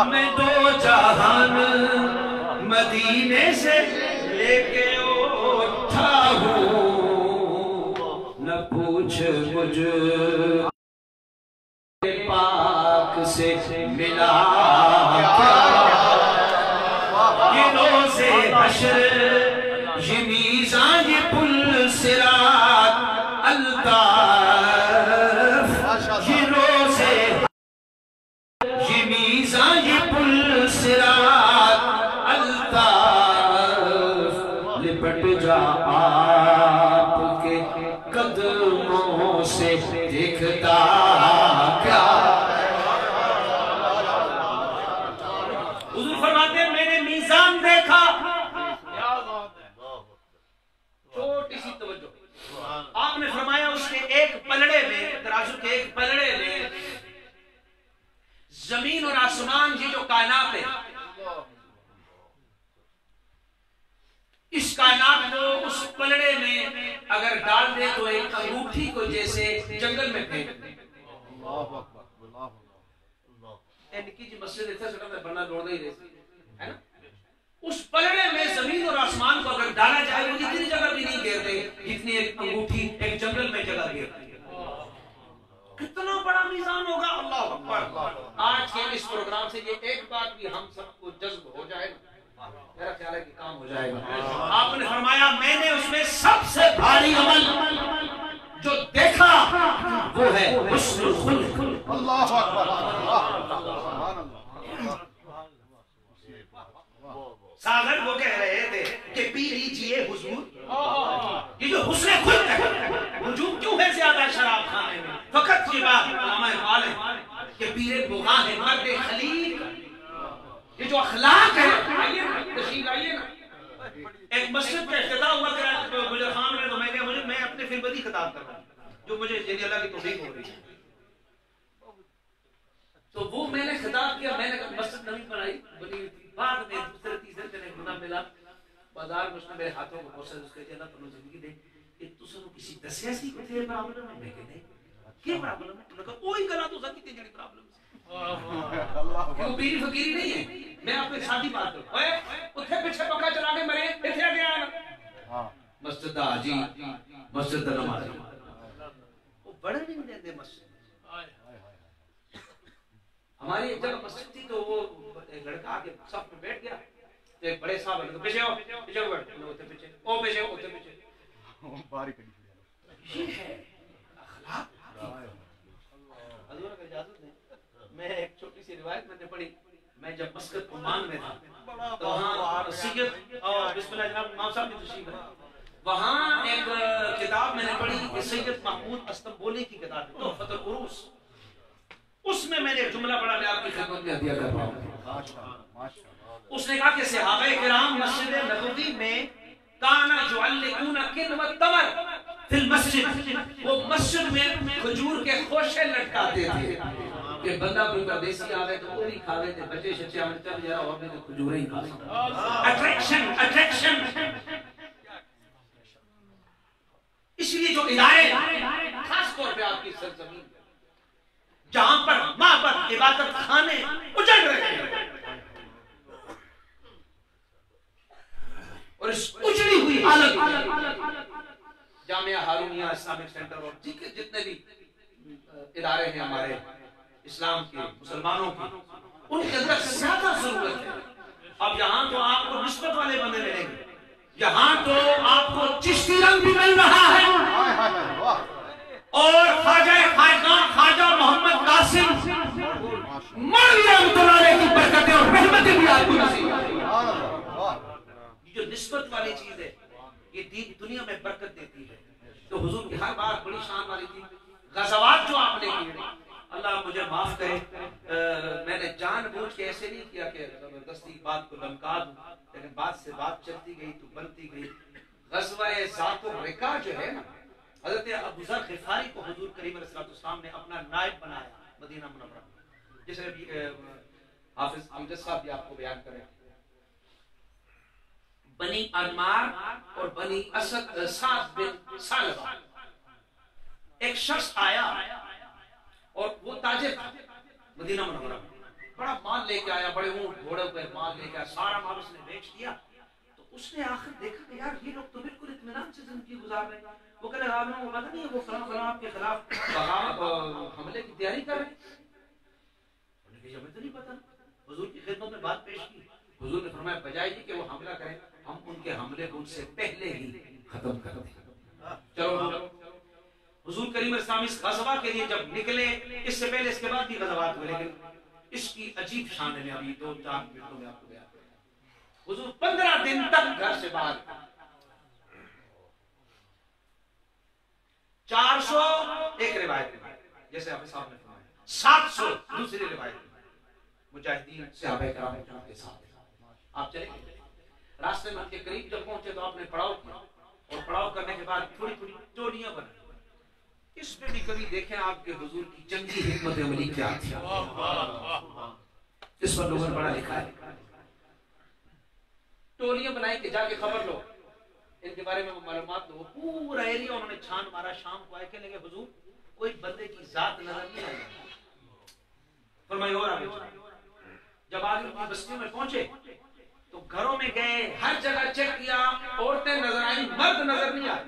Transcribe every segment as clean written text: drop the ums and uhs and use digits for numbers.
میں دو جہان مدینے سے لے کے اٹھا ہوں، نہ پوچھ مجھ پاک سے ملا یہ روز حشر، یہ میزان، یہ پل صراط الطاف، یہ روز یہ میزان، یہ پل صراط الطاف، لپٹ جا آپ کے قدموں سے دکھتا کیا۔ حضور فرماتے ہیں میں نے میزان دیکھا، چھوٹی سی توجہ، آپ نے فرمایا اس کے ایک پلڑے میں، ترازو کے ایک پلڑے میں زمین اور آسمان، یہ جو کائنات ہے، اس کائنات کو اس پلڑے میں اگر ڈال دے تو ایک انگوٹھی کو جیسے جنگل میں پھینک دے۔ نکی جی مسجد اتنا سکتا ہے بننا لوڑ نہیں رہتی ہے نا، اس پلڑے میں زمین اور آسمان کو اگر ڈالا جائے وہ اتنی جگہ بھی نہیں گھیرتے جتنی ایک انگوٹھی ایک جنگل میں جگہ گھیرتی ہے۔ کتنا بڑا میزان ہوگا، اللہ اکبر۔ آج کے اس پروگرام سے یہ ایک بات بھی ہم سب کو جذب ہو جائے گا، میرا خیال ہے کہ کام ہو جائے گا۔ آپ نے فرمایا میں نے اس میں سب سے بھاری عمل جو دیکھا وہ ہے حسن الخلق۔ اللہ اکبر۔ ساغر وہ کہہ رہے تھے کہ پی لیجئے حضور، یہ جو حسن خلق ہے، ہجوم کیوں ہے زیادہ شراب خانے میں؟ فقط یہ بات علامہ اقبال ہے کہ پیر بغاں ہے مرد خلیق، یہ جو اخلاق ہے۔ آئیے نا تشریف آئیے نا، ایک مسجد کا افتتاح ہوا کرا گجر خان میں، تو میں کہا میں اپنے فربدی خطاب کر رہا ہوں جو مجھے یعنی اللہ کی توفیق ہو رہی ہے، تو وہ میں نے خطاب کیا، میں نے مسجد نوی بنائی بنی تھی، بعد میں دوسرے تیسرے دن ایک بندہ ملا بازار میں، اس نے میرے ہاتھوں کو بہت سے اس کے اللہ تعالیٰ زندگی دے کہ تسنو کسی دسیا سی کو تھے پرابلم ہے؟ میں کہتے ہیں کیا پرابلم ہے؟ انہوں نے کہا اوہی گلا تو سکی تھی جڑی پرابلم ہے، وہ پیری فقیری نہیں ہے، میں آپ کو ساتھی بات کروں، اوے اتھے پیچھے پکا چلا کے مرے اتھے آگے آنا مسجد دا حاجی، مسجد دا نمازی، وہ بڑے نہیں دیندے مسجد۔ ہماری ایک جگہ مسجد تھی تو وہ ایک لڑکا آگے صف میں بیٹھ گیا، تو ایک بڑے صاحب ہے تو پیچھے ہو، پیچھے ہو بیٹھ، ہوتے پیچھے، او پیچھے ہو، ہوتے پیچھے۔ باری کڑی یہ ہے اخلاق۔ حضور اگر اجازت دیں میں ایک چھوٹی سی روایت میں نے پڑھی، میں جب مسجد عمان میں تھا تو وہاں سید اور بسم اللہ جناب امام صاحب کی تشریف ہے، وہاں ایک کتاب میں نے پڑھی کہ سید محمود استنبولی کی کتاب ہے تحفۃ العروس، اس میں نے ایک جملہ پڑھا، میں آپ کی خدمت میں عطیہ کر رہا ہوں۔ اس نے کہا کہ صحابہ کرام مسجد نبوی میں کانا یعلقون کن والتمر فی المسجد، وہ مسجد میں کھجور کے خوشے لٹکاتے تھے کہ بندہ کوئی پردیسی آوے تو وہ نہیں کھاوے تھے، بچے شچے آوے چل جا اور میں نے کھجوریں ہی کھا۔ Attraction attraction. اس لیے جو ادارے خاص طور پہ آپ کی سرزمین جہاں پر معبد عبادت خانے اجڑ رہے ہیں اور اس اجڑی ہوئی حالت جامعہ ہارونیہ اسلامک سینٹر اور جتنے بھی ادارے ہیں ہمارے اسلام کے مسلمانوں کے، ان کے اندر زیادہ ضرورت ہے۔ اب یہاں تو آپ کو نسبت والے بندے ملیں گے، یہاں تو آپ کو چشتی رنگ بھی مل رہا ہے اور خواجہ خاقان خواجہ محمد قاسم مولوی رحمۃ اللہ علیہ کی برکتیں اور رحمتیں بھی آپ کو نصیب ہیں۔ یہ جو نسبت والی چیز ہے یہ دین دنیا میں برکت دیتی ہے۔ تو حضور کی ہر بات بڑی شان والی تھی، غزوات جو آپ نے کیے، اللہ مجھے معاف کرے، میں نے جان بوجھ کے ایسے نہیں کیا کہ زبردستی بات کو لمکا دوں، لیکن بات سے بات چلتی گئی تو بنتی گئی۔ غزوہ ذات الرقاع جو ہے نا، حضرت ابو ذر غفاری کو حضور کریم علیہ السلام نے اپنا نائب بنایا مدینہ منورہ میں، جیسے حافظ امجد صاحب بھی آپ کو بیان کریں۔ بنی انمار اور بنی اسد سعد بن سالبہ، ایک شخص آیا اور وہ تاجر تھا مدینہ منورہ میں، بڑا مال لے کے آیا، بڑے اونٹ گھوڑے پہ مال لے کے آیا، سارا مال اس نے بیچ دیا. تو اس نے آخر دیکھا کہ یار یہ لوگ تو بالکل اطمینان سے زندگی گزار رہے ہیں. وہ کہنے لگا وہ پتہ نہیں وہ فلاں فلاں آپ کے خلاف حملے کی تیاری کر رہے ہیں. انہوں نے کہا ہمیں تو نہیں پتا. حضور کی خدمت میں بات پیش کی. حضور نے فرمایا بجائے کہ وہ حملہ کریں ہم ان کے حملے کو ان سے پہلے ہی ختم کر دیں. چلو حضور کریم اسلام اس غزوہ کے لیے جب نکلے، اس سے پہلے اس کے بعد بھی غزوات ہوئے، لیکن اس کی عجیب شان ہے، ابھی 2-4 منٹوں میں آپ کو بیان کروں. حضور 15 دن تک گھر سے باہر، 400 ایک روایت میں، جیسے آپ صاحب نے فرمایا 700 دوسری روایت میں مجاہدین صحابہ کرام کے ساتھ آپ چلے گئے. راستے میں ان کے قریب جب پہنچے تو آپ نے پڑاؤ کیا، اور پڑاؤ کرنے کے بعد تھوڑی تھوڑی ٹولیاں بنائی. اس میں بھی کبھی دیکھیں آپ کے حضور کی جنگی حکمت عملی کیا تھی، اس پر لوگوں نے بڑا لکھا ہے. ٹولیاں بنائی کہ جا کے خبر لو، ان کے بارے میں معلومات لو. پورا ایریا انہوں نے چھان مارا. شام کو آئے کہنے لگے حضور کوئی بندے کی ذات نظر نہیں آئی. فرمایا اور آگے. جب آگے ان کی بستیوں میں پہنچے تو گھروں میں گئے، ہر جگہ چیک کیا، عورتیں نظر آئیں، مرد نظر نہیں آئے.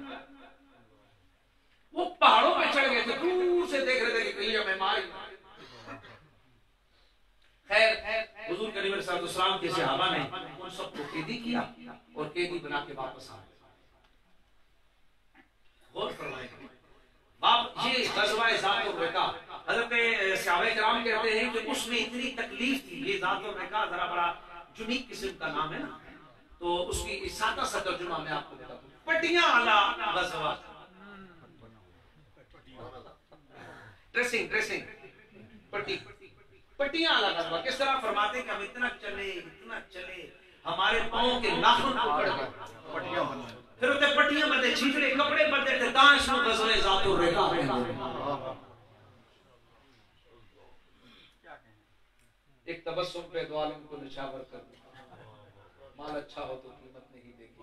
وہ پہاڑوں پہ چڑھ گئے تھے، دور سے دیکھ رہے تھے کہ کہیں ہمیں مارے. خیر حضور کریم صلی اللہ علیہ وسلم کے صحابہ نے ان سب کو قیدی کیا اور قیدی بنا کے واپس آئے. غور فرمائیں یہ غزوہ ذات الرقاع. حضرت صحابہ کرام کہتے ہیں کہ اس میں اتنی تکلیف تھی. یہ ذات الرقاع ذرا بڑا یونیک قسم کا نام ہے نا، تو اس کی سادہ سا ترجمہ میں آپ کو بتاتا ہوں. پٹیاں والا غزوہ، ڈریسنگ پٹیاں والا غزوہ. کس طرح فرماتے ہیں کہ ہم اتنا چلے ہمارے پاؤں کے ناخن اکھڑ گئے، پھر ہوتے پٹیاں بندے، چھیترے کپڑے بندے تھے. دانش میں غزوہ ذات الرقاع. ایک تبسم پہ دو عالم کو نشاور کر دیا. مال اچھا ہو تو قیمت نہیں دیکھی.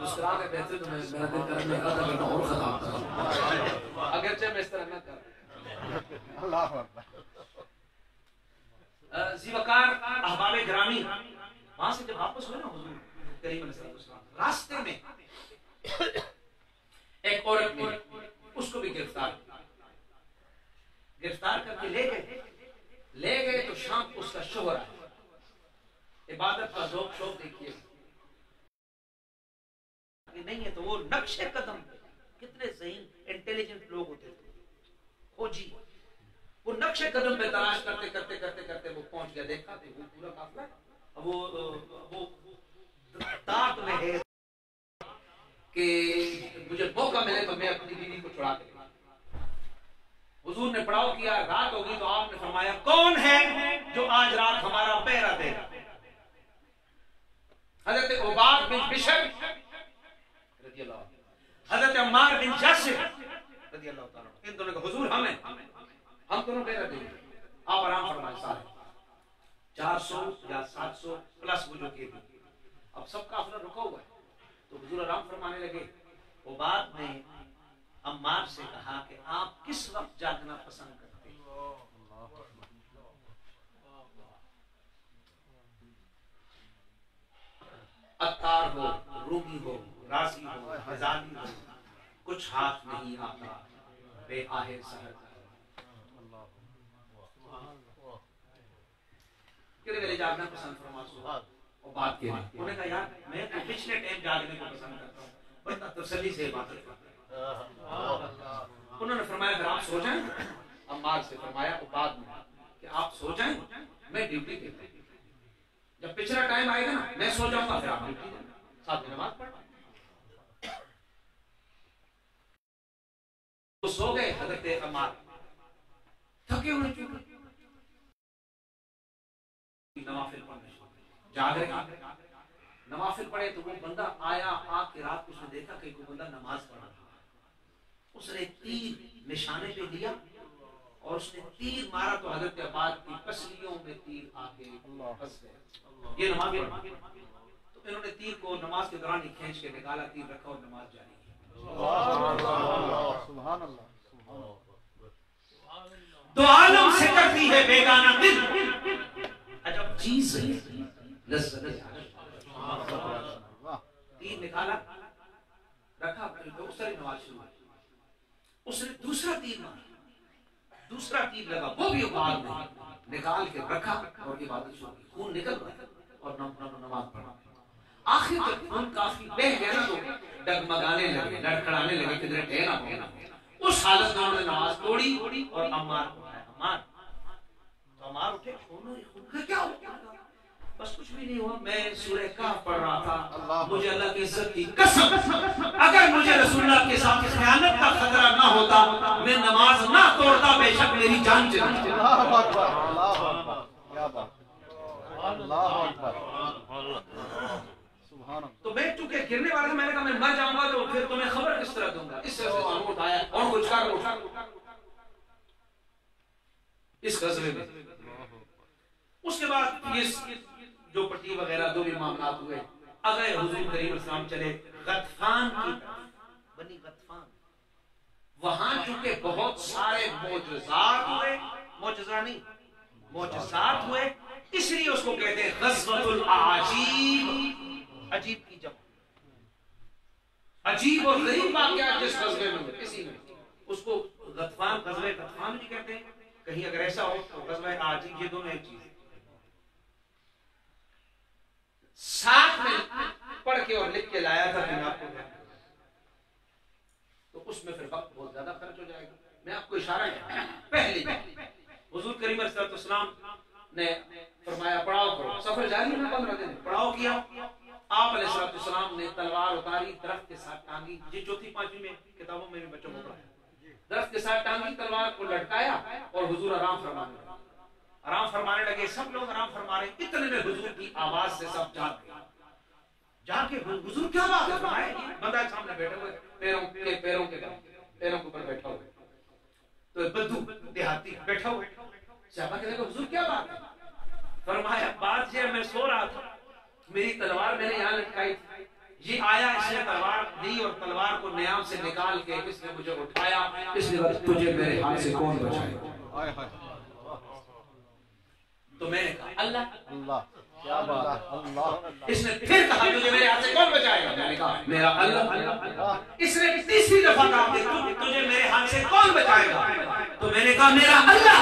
مسکرا کے بہتر تو میرا دل کرنے کا کرنا اور خطاب تھا، اگرچہ میں اس طرح نہ کر. اللہ اکبر. ذیوقار احباب گرامی وہاں سے جب واپس ہوئے نا حضور کریم علیہ السلام، راستے میں ایک عورت ملی، اس کو بھی گرفتار کر کے لے گئے تو شام کو اس کا شوہر آیا. عبادت کا ذوق شوق دیکھیے نہیں ہے تو وہ نقش قدم، کتنے ذہین انٹیلیجنٹ لوگ ہوتے تھے، کھوجی. وہ نقش قدم پہ تلاش کرتے وہ پہنچ گیا. دیکھا کہ وہ پورا قافلہ وہ طاق میں ہے کہ مجھے موقع ملے تو میں اپنی بیوی کو چھڑا کے. حضور نے پڑاؤ کیا، رات ہوگی تو آپ نے فرمایا کون ہے جو آج رات ہمارا پہرا دے گا؟ حضرت عباد بن بشر رضی اللہ عنہ، حضرت عمار بن یاسر رضی اللہ تعالیٰ عنہ. ان دونوں کو حضور ہم دونوں پہرا دیں گے. آپ آرام فرمائیں. سارے 400 یا 700 پلس وہ جو کے بھی. اب سب قافلہ رکا ہوا ہے تو حضور آرام فرمانے لگے. عباد نے عمار سے کہا کہ آپ کس وقت جاگنا پسند کرتے ہیں؟ عطار ہو، رومی ہو، رازی ہو، غزالی ہو، کچھ ہاتھ نہیں آتا بے آہے سحر. کہ جاگنا پسند فرما سو اور بات کے انہوں نے کہا یار میں تو پچھلے ٹائم جاگنے کو پسند کرتا ہوں، بڑا تسلی سے عبادت کرتا ہوں. انہوں نے فرمایا پھر آپ سو جائیں. عمار سے فرمایا عباد نے کہ آپ سو جائیں، میں ڈیوٹی دیتا ہوں. جب پچھلا ٹائم آئے گا نا میں سو جاؤں گا، پھر آپ ڈیوٹی دینا، ساتھ میں نماز پڑھنا. وہ سو گئے. حضرت عمار تھکے ہوئے نوافل پڑھنے جاگ رہے. نوافل پڑھے تو وہ بندہ آیا، آ کے رات کو اس نے دیکھا کہ کوئی بندہ نماز پڑھ رہا. اس نے تیر نشانے پہ دیا اور اس نے تیر مارا تو حضرت عباد کی پسلیوں میں تیر آ کے پھنس گیا. یہ نماز پڑھ تو انہوں نے تیر کو نماز کے دوران ہی کھینچ کے نکالا، تیر رکھا اور نماز جاری کی. سبحان اللہ. دو عالم سے کرتی ہے بیگانہ دل لذت تیر نکالا رکھا تو اس طرح نماز شروع ہوئی. اس نے دوسرا تیر مارا, دوسرا تیر لگا, وہ بھی اقبال میں نکال کے رکھا اور عبادت شروع کی. خون نکل رہا اور نماز پڑھا. آخر جب خون کافی بہ گیا نا تو ڈگمگانے لگے, لڑکھڑانے لگے, کدھر ٹہنا ہونا. اس حالت میں انہوں نے نماز توڑی اور عمار کو اٹھایا. عمار تو عمار اٹھے, کیا ہوا؟ بس کچھ بھی نہیں ہوا, میں سورہ کہف پڑھ رہا تھا. مجھے اللہ کی عزت کی قسم, اگر مجھے رسول اللہ کے ساتھ خیانت کا خطرہ نہ ہوتا میں نماز نہ توڑتا, بے شک میری جان چلی جاتی. اللہ اکبر, اللہ اکبر, کیا بات, اللہ اکبر, سبحان اللہ. تو میں چونکہ گرنے والا تھا, میں نے کہا میں مر جاؤں گا تو پھر تمہیں خبر کس طرح دوں گا. اس سے انہوں اٹھایا اور کچھ کر اس غزوے میں. اس کے بعد یہ جو پٹی وغیرہ جو بھی معاملات ہوئے, اگر حضور کریم اسلام چلے غطفان کی طرف, بنی غطفان, وہاں چونکہ بہت سارے معجزات ہوئے, معجزہ نہیں معجزات ہوئے, اس لیے اس کو کہتے ہیں غزوۃ العجیب, عجیب کی جمع, عجیب اور غریب واقعات جس غزوے میں ہوئے اسی میں اس کو غطفان, غزوہ غطفان بھی کہتے ہیں. کہیں اگر ایسا ہو تو غزوہ عجیب, یہ دونوں ایک چیز ہے. ساتھ میں پڑھ کے اور لکھ کے لایا تھا کہ میں آپ کو تو اس میں پھر وقت بہت زیادہ خرچ ہو جائے گا. میں آپ کو اشارہ کیا, پہلے حضور کریم علیہ السلام نے فرمایا پڑاؤ کرو, سفر جاری ہے 15 دن, پڑاؤ کیا. آپ علیہ السلام نے تلوار اتاری, درخت کے ساتھ ٹانگی, یہ چوتھی پانچویں میں کتابوں میں بھی بچوں کو پڑھایا, درخت کے ساتھ ٹانگی, تلوار کو لٹکایا اور حضور آرام فرمانے لگے. آرام فرمانے لگے, سب لوگ آرام فرما رہے, اتنے میں حضور کی آواز سے سب جاگ گئے. جا کے حضور کیا بات ہے فرمائے, بندہ سامنے بیٹھے ہوئے, پیروں کے اوپر بیٹھا ہوئے, تو بدو دیہاتی بیٹھا ہوئے. صحابہ کہتے ہیں حضور کیا بات ہے؟ فرمایا بات یہ, میں سو رہا تھا, میری تلوار میں نے یہاں لٹکائی تھی, یہ آیا, اس نے تلوار دی اور تلوار کو نیام سے نکال کے اس نے مجھے اٹھایا, اس نے تجھے میرے ہاتھ سے کون بچائے؟ تو میں نے کہا اللہ, اللہ, کیا بات ہے, اللہ. اس نے پھر کہا تجھے میرے ہاتھ سے کون بچائے گا؟ میں نے کہا میرا اللہ. اس نے تیسری دفعہ کہا تجھے میرے ہاتھ سے کون بچائے گا؟ تو میں نے کہا میرا اللہ.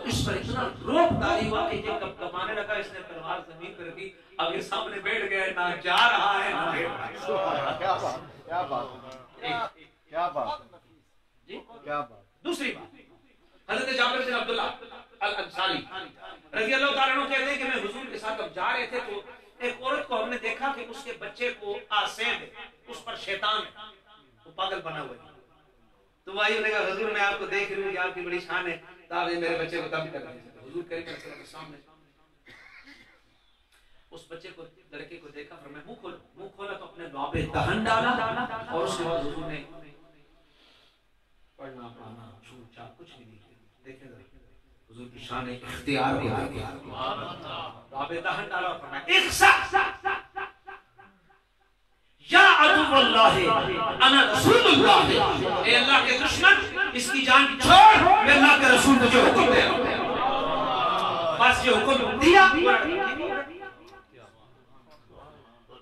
اس پر اتنا روپ طاری ہوا کہ یہ کب کمانے لگا, اس نے تلوار زمین پر رکھی, اب یہ سامنے بیٹھ گیا, نہ جا رہا ہے نہ بیٹھ رہا ہے. کیا بات, کیا بات, کیا بات جی, کیا بات. دوسری بات, حضرت جابر بن عبداللہ الانصاری رضی اللہ تعالیٰ عنہ کہتے ہیں کہ میں حضور کے ساتھ اب جا رہے تھے تو ایک عورت کو ہم نے دیکھا کہ اس کے بچے کو آسیب ہے, اس پر شیطان ہے, وہ پاگل بنا ہوا ہے. تو بھائی نے کہا حضور میں آپ کو دیکھ رہی ہوں کہ آپ کی بڑی شان ہے, تو آپ نے میرے بچے کو تنگ کر دیا. حضور کریم صلی اللہ علیہ وسلم کے سامنے اس بچے کو, لڑکے کو دیکھا, فرمایا منہ کھولا تو اپنے لعاب دہن ڈالا, اور اس کے بعد حضور نے پڑھنا پڑھنا چھوٹ چھاپ کچھ بھی نہیں کیا. دیکھیں حضور کی شان اختیار بھی آ گیا, لعاب دہن ڈالا اور فرمایا اخسا یا عدو اللہ انا رسول اللہ, اے اللہ کے دشمن اس کی جان چھوڑ, میں اللہ کے رسول تجھے حکم دے رہا ہوں. بس یہ حکم دیا,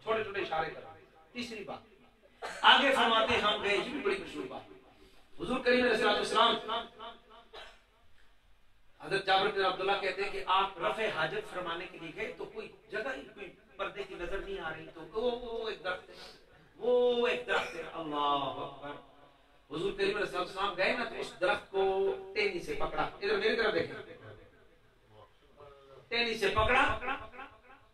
چھوٹے چھوٹے اشارے کر. تیسری بات آگے فرماتے ہیں, ہم گئے, یہ بھی بڑی مشہور بات, حضور کریم علیہ السلام حضرت جابر بن عبداللہ کہتے ہیں کہ آپ رفع حاجت فرمانے کے لیے گئے, تو کوئی جگہ ہی کوئی پردے کی نظر نہیں آ رہی, تو وہ ایک درخت ہے, وہ ایک درخت ہے. اللہ اکبر. حضور کریم علیہ السلام گئے نا, تو اس درخت کو ٹہنی سے پکڑا, ادھر میری طرف دیکھیں, ٹہنی سے پکڑا,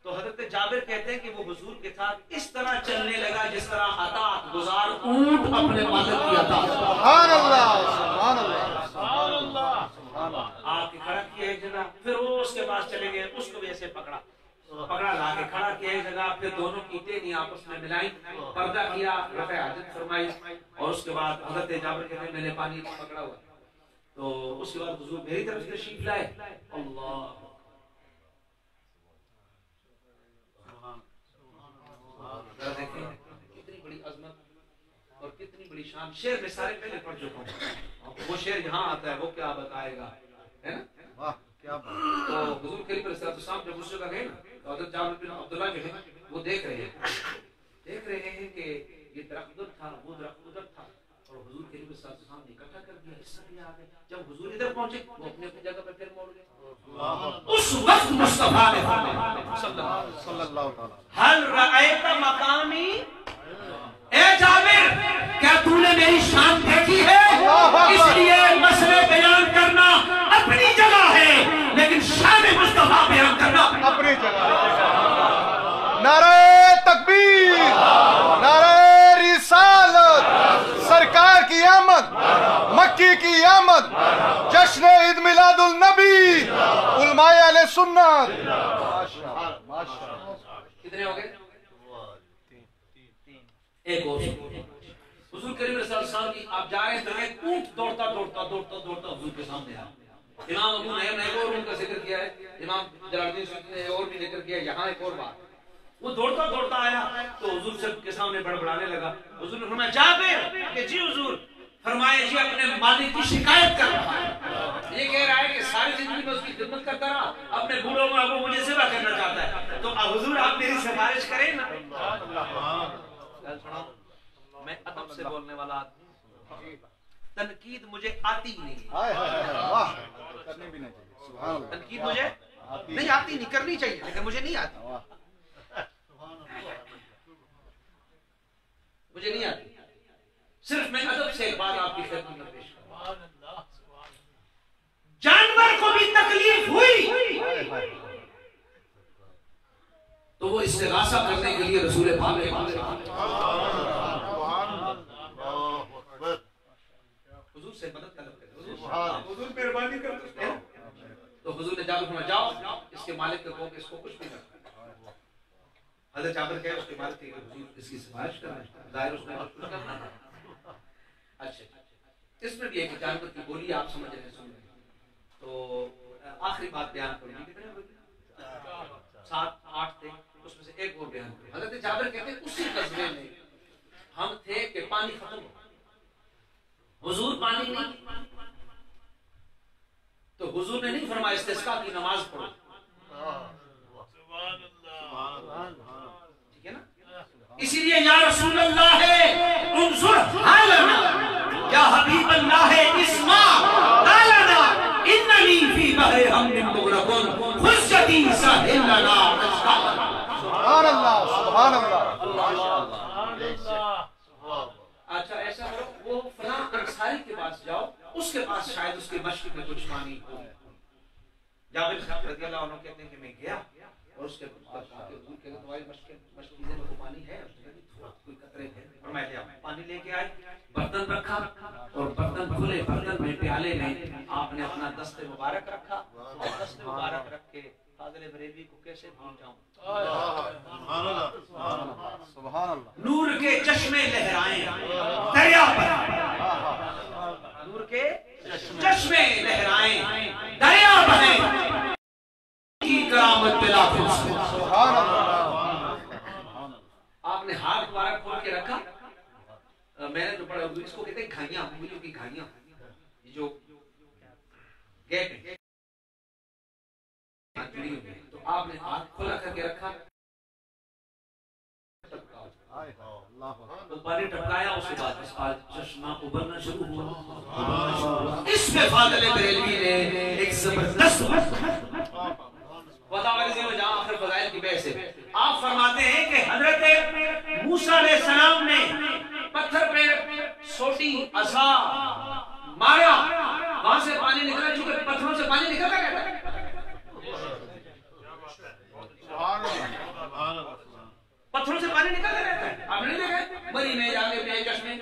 تو حضرت جابر کہتے ہیں کہ وہ حضور کے ساتھ اس طرح چلنے لگا جس طرح عطا گزار اونٹ اپنے مالک کی عطا. سبحان اللہ, سبحان اللہ, سبحان اللہ, سبحان اللہ. آپ کے کھڑا کیا ایک جگہ, پھر وہ اس کے پاس چلے گئے, اس کو بھی ایسے پکڑا لا کے کھڑا کیا ایک جگہ, پھر دونوں کی ٹہنی آپس میں ملائی, پردہ کیا, رفع حاجت فرمائی, اور اس کے بعد حضرت جابر کہتے ہیں میں نے پانی پکڑا ہوا, تو اس کے بعد حضور میری طرف سے تشریف لائے. اللہ, دیکھیں کتنی بڑی عظمت اور کتنی بڑی شان. شعر میں سارے پہلے پڑھ چکا ہوں, وہ شعر یہاں آتا ہے, وہ کیا بتائے گا, ہے نا, واہ کیا بات. تو حضور کریم علیہ السلام جب اس جگہ گئے نا, تو حضرت جابر بن عبداللہ جو ہے وہ دیکھ رہے ہیں کہ یہ درخت ادھر تھا، وہ درخت ادھر تھا، اور حضور کے نبی صلی اللہ علیہ وسلم نے اکٹھا کر دیا، اس طرح آ گئے. جب حضور ادھر پہنچے وہ اپنے اپنی جگہ پہ پھر موڑ گئے. اس وقت مصطفیٰ نے فرمایا صلی اللہ تعالی حل رأیت مقامی، اے جابر کیا تو نے میری شان دیکھی ہے؟ اس لیے مسئلے بیان کرنا اپنی جگہ ہے لیکن شان مصطفیٰ بیان کرنا اپنی جگہ ہے. نعرہ تکبیر، نعرہ رسالت، سرکار کی آمد، مکی کی آمد، جشن عید میلاد النبی، علماء اہل سنت. کتنے ہو گئے؟ ایک اور حضور کریم صلی اللہ علیہ وسلم کی آپ جا رہے ہیں تو ایک اونٹ دوڑتا حضور کے سامنے آیا. امام ابو نعیم نے ایک اور اونٹ کا ذکر کیا ہے، امام جلال الدین سیوطی نے اور بھی ذکر کیا. یہاں ایک اور بات، وہ دوڑتا آیا تو حضور سے کے سامنے بڑبڑانے لگا. حضور نے فرمایا جابر کہ جی حضور. فرمایا جی اپنے مالک کی شکایت کر رہا ہے، یہ کہہ رہا ہے کہ ساری زندگی میں اس کی خدمت کرتا رہا، اپنے بوڑھوں میں وہ مجھے سوا کرنا چاہتا ہے، تو حضور آپ میری سفارش کریں نا. میں ادب سے بولنے والا آدمی، تنقید مجھے آتی نہیں، تنقید مجھے نہیں آتی، نہیں کرنی چاہیے لیکن مجھے نہیں آتی، مجھے نہیں آتی. صرف میں ادب سے ایک بات آپ کی خدمت میں پیش کروں. جانور کو بھی تکلیف ہوئی تو وہ استغاثہ کرنے کے لیے رسول پاک حضور سے مدد طلب کرتے، حضور مہربانی کرتے ہیں. تو حضور نے جابر فرمایا جاؤ اس کے مالک کو کہو کہ اس کو کچھ بھی نہ کرے. حضرت جابر کہے اس کے مالک کے حضور اس کی سفارش کر رہے ہیں، ظاہر اس نے کچھ کرنا ہے. اچھا اس میں بھی ایک جانور کی بولی آپ سمجھ رہے ہیں، سن رہے ہیں. تو آخری بات بیان کروں گی، 7-8 تھے، اس میں سے ایک اور بیان کروں. حضرت جابر کہتے ہیں اسی غزوے میں ہم تھے کہ پانی ختم ہو، حضور پانی نہیں، تو حضور نے نہیں فرمایا استسقاء کی نماز پڑھو. ٹھیک ہے نا؟ اسی لیے یا رسول اللہ ہے انظر حالنا، یا حبیب اللہ ہے اسمع قالنا، اننی فی بحر ہم مغرقون خذ یدی ساحل لنا. سبحان اللہ، سبحان اللہ. اچھا ایسا کرو، وہ فلاں انصاری کے پاس جاؤ، اس کے پاس شاید اس کے مشق میں کچھ پانی ہو. جابر صاحب رضی اللہ عنہ کہتے ہیں کہ میں گیا اور اس کے پاس حضور کے تمہاری مشق میں وہ پانی ہے، اس نے کوئی قطرے تھے اور میں لے آیا، پانی لے کے آئے، برتن رکھا اور برتن کھلے، برتن میں پیالے میں آپ نے اپنا دست مبارک رکھا اور دست مبارک رکھ کے فاضل بریلوی کو کیسے بھول جاؤں. سبحان اللہ. نور کے چشمے لہرائیں دریا پر، نور کے چشمے لہرائیں دریا بہیں کی کرامت پہ لاکھوں. سبحان اللہ. آپ نے ہاتھ مبارک کھول کے رکھا. میں نے جو پڑھا اس کو کہتے ہیں گھائیاں، انگلیوں کی گھائیاں، جو گیٹ ہے تو آپ نے ہاتھ کھولا کر کے رکھا، وہ پانی ٹپکایا، اس کے بعد چشمہ ابلنا شروع ہوا. اس پہ فاضل بریلوی نے ایک زبردست آخر فضائل کی بحث ہے. آپ فرماتے ہیں کہ حضرت موسیٰ علیہ السلام نے پتھر پہ سوٹی عصا مارا، وہاں سے پانی نکلا، چونکہ پتھروں سے پانی نکلتا رہتا ہے. پتھروں سے پانی نکلتا رہتا ہے. آپ نہیں دیکھا مری میں جانے پہ چشمے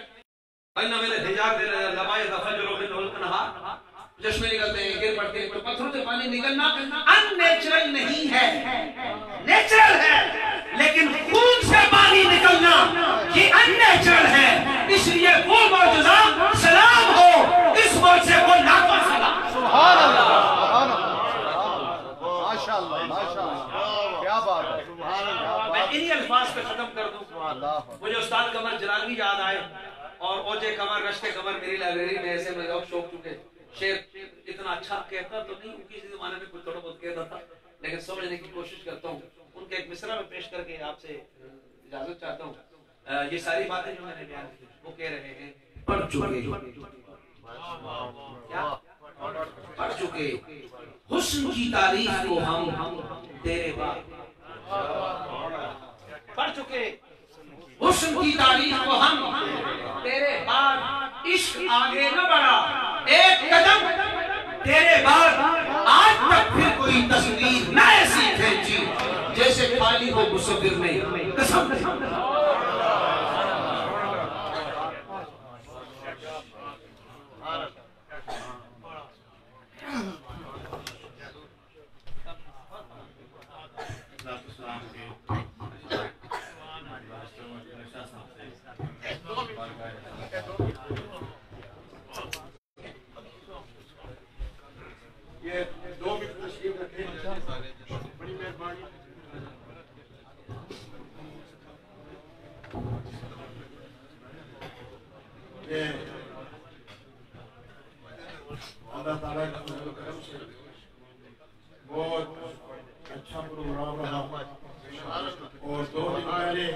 چشمے نکلتے ہیں، گر پڑتے ہیں. پتھروں سے پانی نکلنا ان نیچرل نہیں ہے، نیچرل ہے، لیکن خون سے پانی نکلنا یہ ان نیچرل ہے. اس لیے وہ معجزہ سلام ہو اس معجزے کو لاکھوں سلام. سبحان اللہ، سبحان اللہ. ماشاءاللہ، ماشاءاللہ، کیا بات ہے. سبحان اللہ. میں انہی الفاظ پہ ختم کر دوں. مجھے استاد قمر جلالوی یاد آئے اور اوجے قمر، رشتے قمر میری لائبریری میں ایسے میں شوق چکے. شعر اتنا اچھا کہتا تو نہیں، کسی زمانے میں کچھ تھوڑا بہت کہتا تھا، لیکن سمجھنے کی کوشش کرتا ہوں. ان کے ایک مصرع میں پیش کر کے آپ سے اجازت چاہتا ہوں. یہ ساری باتیں جو میں نے بیان کی وہ کہہ رہے ہیں پڑھ چکے پڑھ چکے حسن کی تعریف کو ہم تیرے بعد پڑھ چکے حسن کی تعریف کو ہم تیرے بعد عشق آگے نہ بڑھا ایک قدم تیرے بعد آج تک پھر کوئی تصویر نہ ایسی کھینچی جیسے خالی ہو مصور نے قسم اللہ تعالیٰ سے بہت اچھا پروگرام رہا اور 2 دن پہلے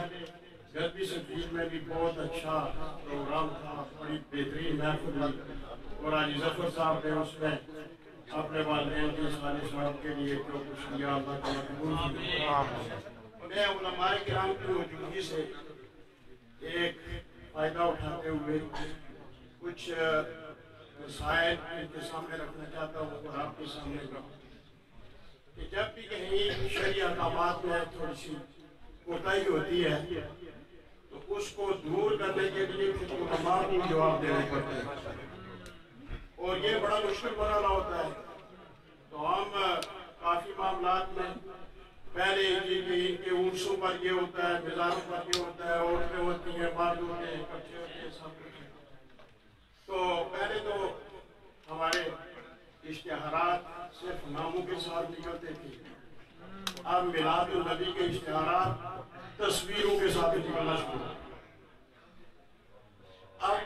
گربی سفید میں بھی بہت اچھا پروگرام تھا بڑی بہترین محفل ہوئی اور آج ظفر صاحب نے اس میں اپنے والدین کے سالے صاحب کے لیے جو کچھ کیا اللہ تعالیٰ قبول کیا. میں علماء کرام کی موجودگی سے ایک فائدہ اٹھاتے ہوئے کچھ مسائل ان کے سامنے رکھنا چاہتا ہوں اور آپ کے سامنے رکھوں کہ جب بھی کہیں شرعی احکامات میں تھوڑی سی کوتاہی ہوتی ہے تو اس کو دور کرنے کے لیے پھر علماء کو جواب دینے پڑتے ہیں اور یہ بڑا مشکل مرحلہ ہوتا ہے. تو ہم کافی معاملات میں پہلے ان کے عرصوں پر یہ ہوتا ہے مزاروں پر یہ ہوتا ہے عورتیں ہوتی ہیں مرد ہوتے ہیں بچے ہوتے ہیں سب کچھ. تو پہلے تو ہمارے اشتہارات صرف ناموں کے ساتھ نکلتے تھے. اب میلاد النبی کے اشتہارات تصویروں کے ساتھ نکلنا شروع. اب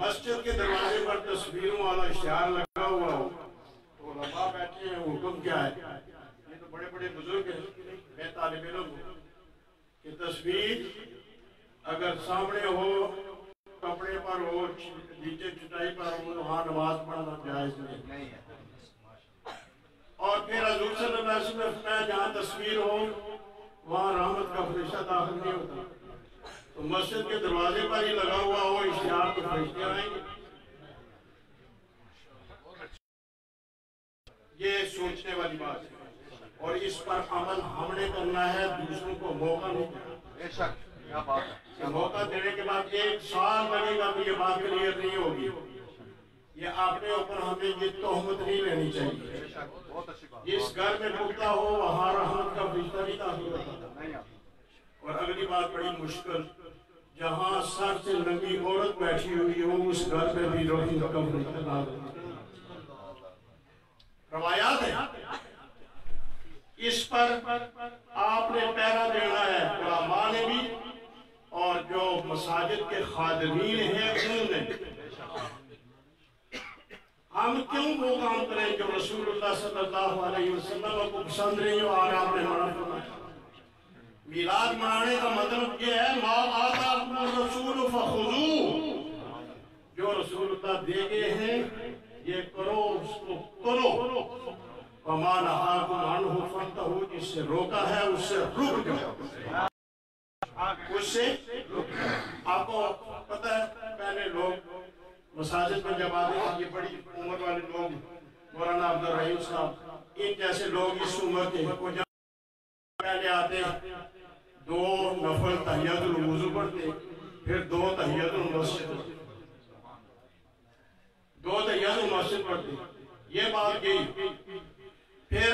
مسجد کے دروازے پر تصویروں والا اشتہار لگا ہوا ہو تو علماء بیٹھے ہیں حکم کیا ہے. یہ تو بڑے بڑے بزرگ ہیں میں طالب علم ہوں کہ تصویر اگر سامنے ہو کپڑے پر ہو نیچے چٹائی پر ہو وہاں نماز پڑھنا جائز نہیں ہے. اور پھر حضور صلی اللہ علیہ وسلم میں جہاں تصویر ہو وہاں رحمت کا فرشتہ داخل نہیں ہوتا. تو مسجد کے دروازے پر ہی لگا ہوا ہو اشتہار تو فرشتے آئیں گے. یہ سوچنے والی بات ہے اور اس پر عمل ہم نے کرنا ہے دوسروں کو موقع نہیں دینا. بے شک کیا بات ہے. موقع دینے کے بعد 1 سال لگے گا تو یہ بات کلیئر نہیں ہوگی. یہ اپنے اوپر ہمیں یہ تہمت نہیں لینی چاہیے. بہت اچھی بات. جس گھر میں پختہ ہو وہاں رحمت کا فرشتہ نہیں داخل ہوتا. اور اگلی بات بڑی مشکل جہاں سر سے ننگی عورت بیٹھی ہوئی ہو اس گھر میں بھی رحمت کا فرشتہ داخل ہوتا. روایات ہیں اس پر آپ نے پیرا دینا ہے علماء نے بھی اور جو مساجد کے خادمین ہیں انہوں نے. ہم کیوں وہ کام کریں جو رسول اللہ صلی اللہ علیہ وسلم کو پسند نہیں ہو اور آپ نے منع فرمایا. میلاد منانے کا مطلب یہ ہے ما آتاکم الرسول فخذوہ. جو رسول اللہ دے گئے ہیں یہ کرو اس کو کرو. وما نہاکم عنہ فانتہوا. جس سے روکا ہے اس سے رک جاؤ. اس سے آپ کو پتہ ہے پہلے لوگ مساجد میں جب آتے ہیں یہ بڑی عمر والے لوگ مولانا عبدالرحیم صاحب ان جیسے لوگ اس عمر کے وہ جب پہلے آتے 2 نفل تحیات الوضو پڑھتے پھر 2 تحیات المسجد 2 تحیات المسجد پڑھتے. یہ بات گئی پھر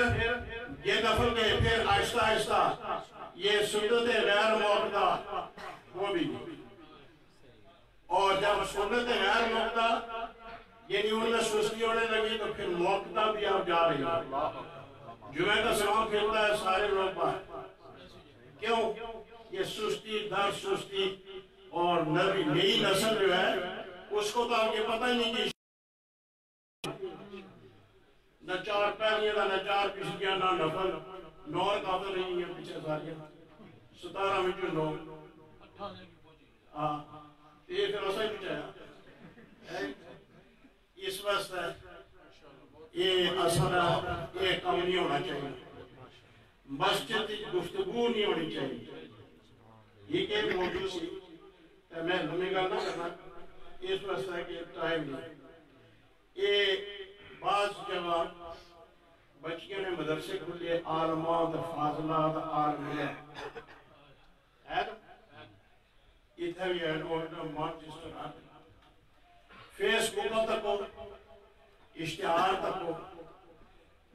یہ نفل گئے پھر آہستہ آہستہ یہ سنت غیر موقع وہ بھی اور جب سنت غیر موقع یعنی ان میں سستی ہونے لگی تو پھر موقع بھی آپ جا رہی ہیں. جمعہ کا سلام پھرتا ہے سارے لوگ باہر. کیوں؟ یہ سستی در سستی اور نئی نسل جو ہے اس کو تو آپ کے پتہ نہیں کہ نہ 4 پہلیاں نہ 4 پچھلیاں نہ نفل 9 رکعتیں نہیں ہیں پیچھے ساری 17 میں جو 9 ہاں یہ پھر ایسا ہی بچایا اس واسطے یہ اصل یہ کم نہیں ہونا چاہیے مسجد کی گفتگو نہیں ہونی چاہیے یہ ایک موضوع سی میں لمبی گل نہ کرنا اس واسطے کہ ٹائم نہیں یہ بعض جگہ بچیاں نے مدرسے کھلے عالمات فاضلات عالم ہے اتنا بھی ہے مانچسٹر فیس بک تک ہو اشتہار تک ہو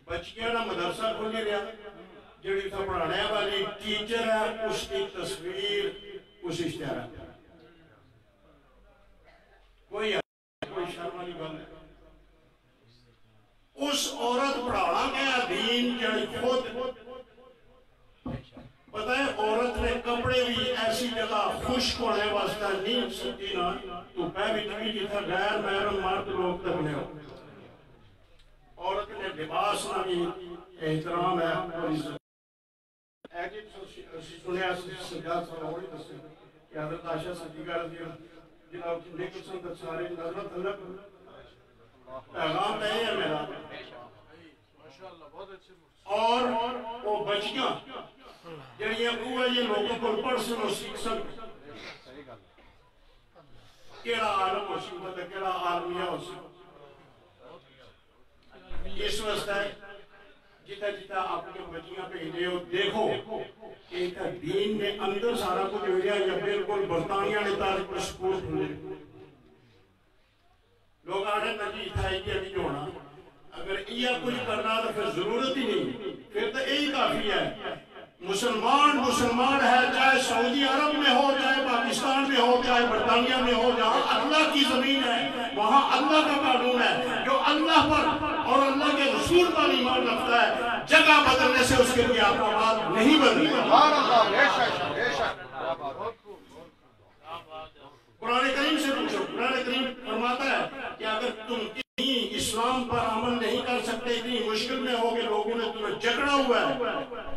بچیاں نے مدرسہ کھلے رہا جڑی تھا پڑھانے والی ٹیچر ہے اس کی تصویر اس اشتہار کوئی شرم والی گل ہے اس عورت پڑھانا گیا دین جڑی خود پتہ ہے عورت نے کپڑے بھی ایسی جگہ خشک ہونے واسطہ نہیں سکتی نا تو پہ بھی نہیں جتنا غیر محرم مرد لوگ تک نے ہو عورت نے لباس نہ بھی احترام ہے اور عزت ایک سنیا سجاد سلوڑی دستے کہ حضرت عائشہ صدیقہ رضی اللہ جناب نیکلسن تک سارے نظرت اللہ پیغام ہے یہ میرا اور وہ بچیاں جڑیاں وہ ہے یہ لوگوں کو پڑھ سنو سیکھ سکتے کیڑا عالم ہو سکتا ہے کیڑا عالمیہ ہو سکتا اس واسطے جتا جتا اپنے بچیاں پہ ہدے ہو دیکھو کہ دین میں اندر سارا کچھ ہو گیا یا بالکل برطانیہ نے تاریخ پر سکول کھلے لوگ آنے نجی تھا ہی کہ نہیں ہونا اگر یہ کچھ کرنا تو پھر ضرورت ہی نہیں پھر تو یہی کافی ہے مسلمان ہے چاہے سعودی عرب میں ہو چاہے پاکستان میں ہو چاہے برطانیہ میں ہو جہاں اللہ کی زمین ہے وہاں اللہ کا قانون ہے جو اللہ پر اور اللہ کے رسول پر ایمان رکھتا ہے جگہ بدلنے سے اس کے لیے آپ کا بات نہیں بدلی قرآن کریم سے پوچھو قرآن کریم فرماتا ہے کہ اگر تم کہیں اسلام پر عمل نہیں کر سکتے اتنی مشکل میں ہوگے لوگوں نے تمہیں جکڑا ہوا ہے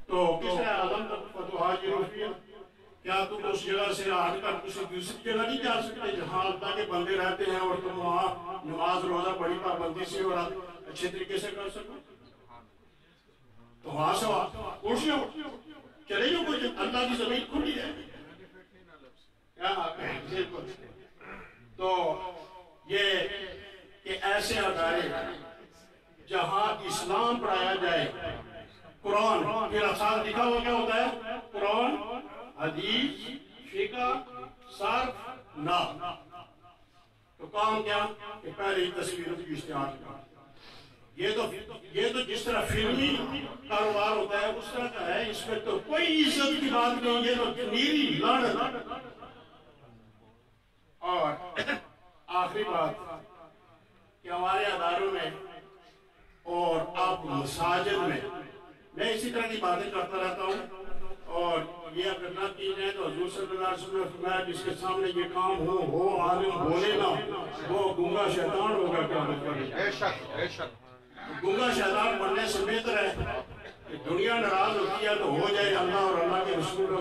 تو کس نے عالم تک فتوحات کی روشی کیا تم اس جگہ سے آج کر کسی دوسری جگہ نہیں جا سکتے جہاں اللہ کے بندے رہتے ہیں اور تم وہاں نماز روزہ بڑی پابندی سے اور اچھے طریقے سے کر سکو تو وہاں سے اٹھ جاؤ چلے جو کچھ اللہ کی زمین کھلی ہے تو یہ کہ ایسے ادارے جہاں اسلام پڑھایا جائے قرآن پھر اقسام لکھا ہوا کیا ہوتا ہے قرآن حدیث فقہ صرف نحو تو کام کیا کہ پہلے ہی تصویروں کی اشتہار کا یہ تو جس طرح فلمی کاروبار ہوتا ہے اس طرح کا ہے اس میں تو کوئی عزت کی بات نہیں یہ تو نیری لعنت اور آخری بات کہ ہمارے اداروں میں اور اب مساجد میں اسی طرح کی باتیں کرتا رہتا ہوں اور یہ اگر نہ کی جائے تو حضور صلی اللہ علیہ وسلم نے فرمایا جس کے سامنے یہ کام ہو عالم بولے نہ وہ گنگا شیطان ہوگا کیا گنگا شیطان بننے سے بہتر ہے کہ دنیا ناراض ہوتی ہے تو ہو جائے اللہ اور اللہ کے رسول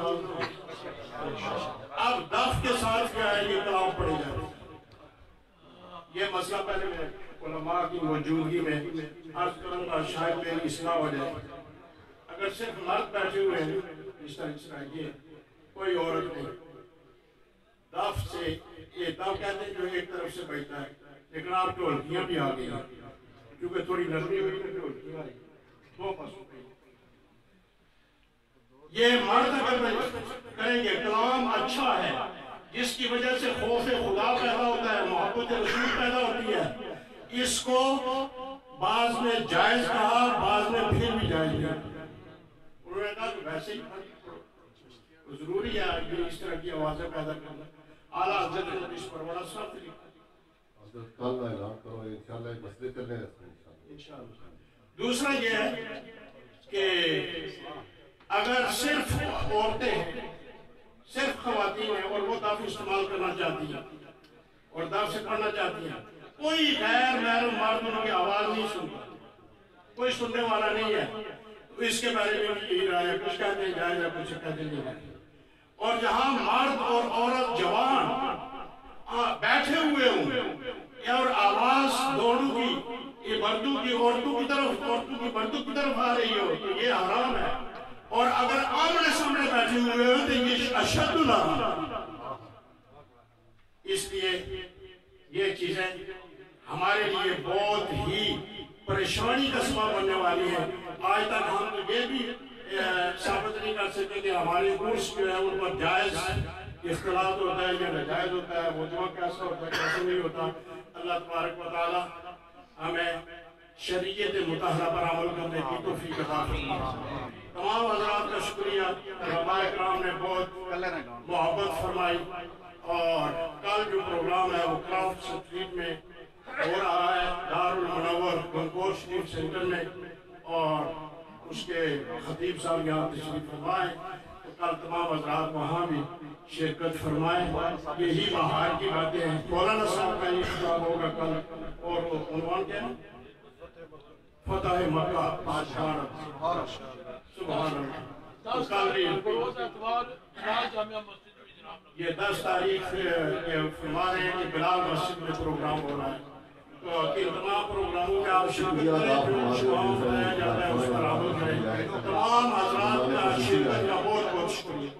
اب دف کے ساتھ کیا ہے یہ کلام پڑے جائے یہ مسئلہ پہلے میں علماء کی موجودگی میں عرض کروں گا شاید میری اصلاح ہو جائے اگر صرف مرد بیٹھے ہوئے ہیں اس طرح یہ کوئی عورت نہیں دف سے یہ دف کہتے ہیں جو ایک طرف سے بیٹھتا ہے لیکن آپ ڈھولکیاں بھی آ گئی کیونکہ تھوڑی نرمی ہوئی تو ڈھولکیاں آئی دو پسوں پہ یہ مرد اگر کریں گے کلام اچھا ہے جس کی وجہ سے خوف خدا پیدا ہوتا ہے محبت رسول پیدا ہوتی ہے اس کو بعض میں جائز کہا بعض میں پھر بھی جائز کہا انہوں نے کہا کہ ویسے ہی ضروری ہے یہ اس طرح کی آوازیں پیدا کرنا اعلیٰ حضرت نے اس پر بڑا سخت لکھا حضرت کل اعلان کرو انشاءاللہ ایک مسئلے چلنے رہتے انشاءاللہ دوسرا یہ ہے کہ اگر صرف عورتیں ہیں صرف خواتین ہیں اور وہ دف استعمال کرنا چاہتی ہیں اور دف سے پڑھنا چاہتی ہیں کوئی غیر محرم مرد ان کی آواز نہیں سنتا کوئی سننے والا نہیں ہے تو اس کے بارے میں بھی یہی رائے ہے، کچھ کہتے ہیں جائز ہے، کچھ کہتے ہیں نہیں۔ اور جہاں مرد اور عورت جوان بیٹھے ہوئے ہوں اور آواز دونوں کی، یہ مردوں کی عورتوں کی طرف، عورتوں کی مردوں کی طرف آ رہی ہو تو یہ حرام ہے، اور اگر آمنے سامنے بیٹھے ہوئے ہو تو یہ اشد الحرام۔ اس لیے یہ چیزیں ہمارے لیے بہت ہی پریشانی کا سبب بننے والی ہے۔ آج تک ہم یہ بھی ثابت نہیں کر سکتے کہ ہمارے عرس جو ہے ان پر جائز اختلاط ہوتا ہے یا ناجائز ہوتا ہے، موضوع کیسا ہوتا ہے کیسا نہیں ہوتا۔ اللہ تبارک و تعالی ہمیں شریعت مطہرہ پر عمل کرنے کی توفیق عطا فرمائے۔ تمام حضرات کا شکریہ، علماء کرام نے بہت محبت فرمائی، اور کل جو پروگرام ہے وہ کرافٹ اسٹریٹ میں ہو رہا ہے، دار المنور گنگور شریف سینٹر میں، اور اس کے خطیب صاحب یہاں تشریف فرمائیں، تو کل تمام حضرات وہاں بھی شرکت فرمائیں۔ یہی بہار کی باتیں ہیں۔ مولانا صاحب کا یہ خطاب ہوگا کل، اور وہ عنوان کیا ہے؟ فتح مکہ سبحان اللہ۔ کل بھی یہ 10 تاریخ فرما رہے ہیں کہ بلال مسجد میں پروگرام ہو رہا ہے، تو تمام پروگراموں میں آپ شرکت کریں، جو شعاؤں بنایا جاتا ہے اس پر عمل کریں۔ تمام حضرات کا شرکت کا بہت بہت شکریہ۔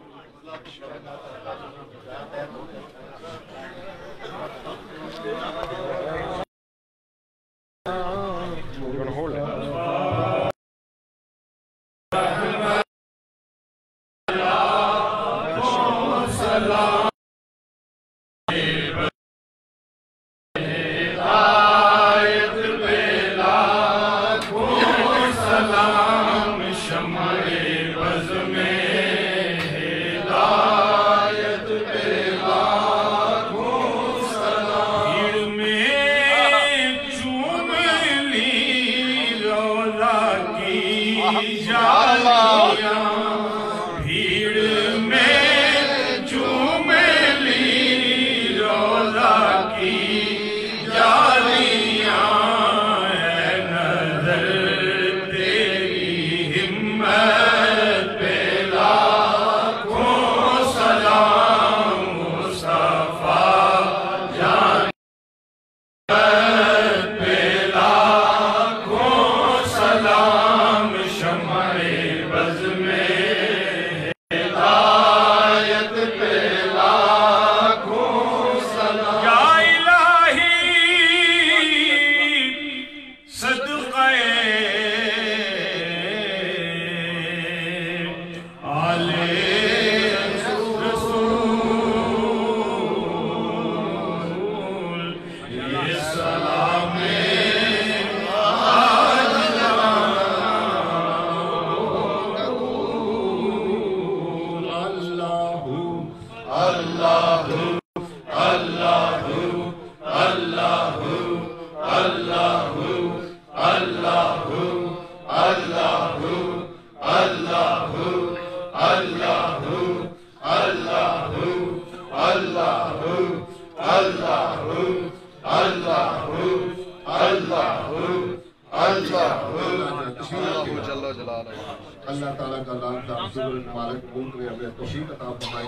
اللہ تعالیٰ کا لاکھ لاکھ شکر مبارک قبول کرے، ہمیں توفیق عطا فرمائے۔